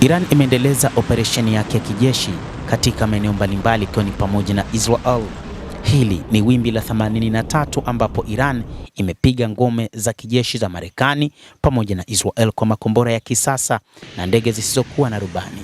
Iran imeendeleza operesheni yake ya kijeshi katika maeneo mbalimbali ikiwa ni pamoja na Israel. Hili ni wimbi la 83 ambapo Iran imepiga ngome za kijeshi za Marekani pamoja na Israel kwa makombora ya kisasa na ndege zisizokuwa na rubani.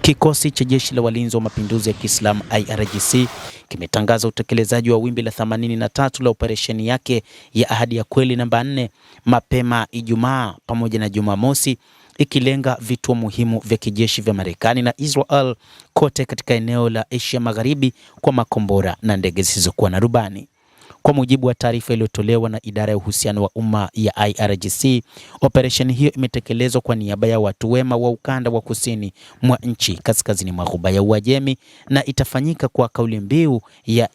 Kikosi cha jeshi la walinzi wa mapinduzi ya Kiislamu IRGC kimetangaza utekelezaji wa wimbi la 83 la operesheni yake ya Ahadi ya Kweli namba 4 mapema Ijumaa pamoja na Jumamosi, ikilenga vituo muhimu vya kijeshi vya Marekani na Israel kote katika eneo la Asia Magharibi kwa makombora na ndege zisizokuwa na rubani. Kwa mujibu wa taarifa iliyotolewa na idara ya uhusiano wa umma ya IRGC, operesheni hiyo imetekelezwa kwa niaba ya watu wema wa ukanda wa kusini mwa nchi kaskazini mwa Ghuba ya Uajemi na itafanyika kwa kauli mbiu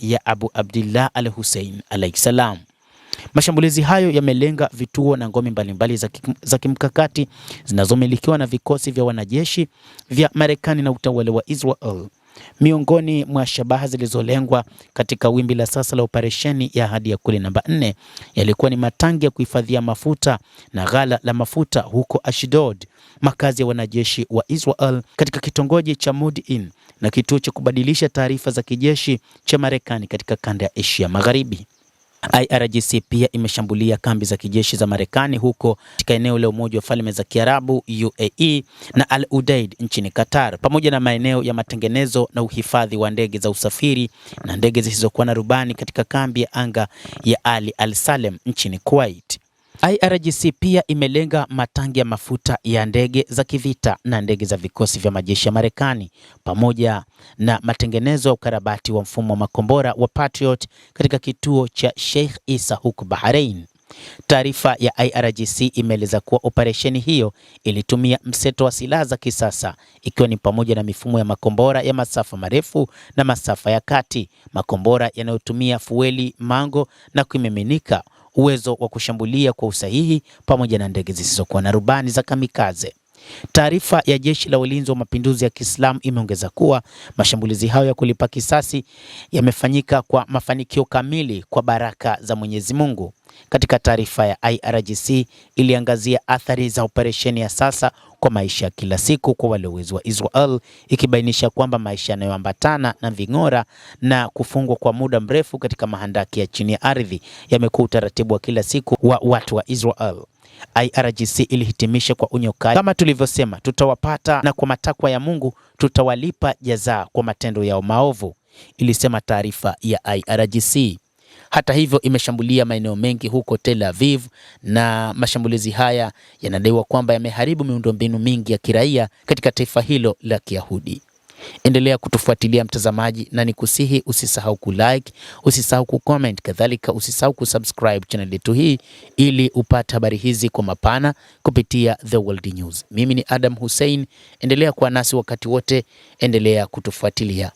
ya Abu Abdillah al-Hussein alayhi salam. Mashambulizi hayo yamelenga vituo na ngome mbalimbali za kimkakati zinazomilikiwa na vikosi vya wanajeshi vya Marekani na utawala wa Israel. Miongoni mwa shabaha zilizolengwa katika wimbi la sasa la operesheni ya Ahadi ya Kweli namba 4 yalikuwa ni matangi ya kuhifadhia mafuta na ghala la mafuta huko Ashdod, makazi ya wanajeshi wa Israel katika kitongoji cha Modi'in na kituo cha kubadilisha taarifa za kijeshi cha Marekani katika kanda ya Asia Magharibi. IRGC pia imeshambulia kambi za kijeshi za Marekani huko katika eneo la Umoja wa Falme za Kiarabu UAE na Al Udeid nchini Qatar, pamoja na maeneo ya matengenezo na uhifadhi wa ndege za usafiri na ndege zisizokuwa na rubani katika kambi ya anga ya Ali Al Salem nchini Kuwait. IRGC pia imelenga matangi ya mafuta ya ndege za kivita na ndege za vikosi vya majeshi ya Marekani pamoja na matengenezo ya ukarabati wa mfumo wa makombora wa Patriot katika kituo cha Sheikh Isa huko Bahrain. Taarifa ya IRGC imeeleza kuwa operesheni hiyo ilitumia mseto wa silaha za kisasa ikiwa ni pamoja na mifumo ya makombora ya masafa marefu na masafa ya kati, makombora yanayotumia fueli mango na kumiminika, uwezo wa kushambulia kwa usahihi pamoja na ndege zisizokuwa na rubani za kamikaze. Taarifa ya jeshi la walinzi wa mapinduzi ya Kiislamu imeongeza kuwa mashambulizi hayo ya kulipa kisasi yamefanyika kwa mafanikio kamili kwa baraka za Mwenyezi Mungu. Katika taarifa ya IRGC iliangazia athari za operesheni ya sasa kwa maisha ya kila siku kwa walowezi wa Israel, ikibainisha kwamba maisha yanayoambatana na ving'ora na kufungwa kwa muda mrefu katika mahandaki ya chini ya ardhi yamekuwa utaratibu wa kila siku wa watu wa Israel. IRGC ilihitimisha kwa onyo kali: kama tulivyosema, tutawapata na kwa matakwa ya Mungu tutawalipa jazaa kwa matendo yao maovu, ilisema taarifa ya IRGC. Hata hivyo, imeshambulia maeneo mengi huko Tel Aviv na mashambulizi haya yanadaiwa kwamba yameharibu miundombinu mingi ya kiraia katika taifa hilo la Kiyahudi. Endelea kutufuatilia mtazamaji, na nikusihi usisahau kulike, usisahau kucomment, kadhalika usisahau kusubscribe channel yetu hii ili upate habari hizi kwa mapana kupitia The World News. Mimi ni Adam Hussein, endelea kuwa nasi wakati wote, endelea kutufuatilia.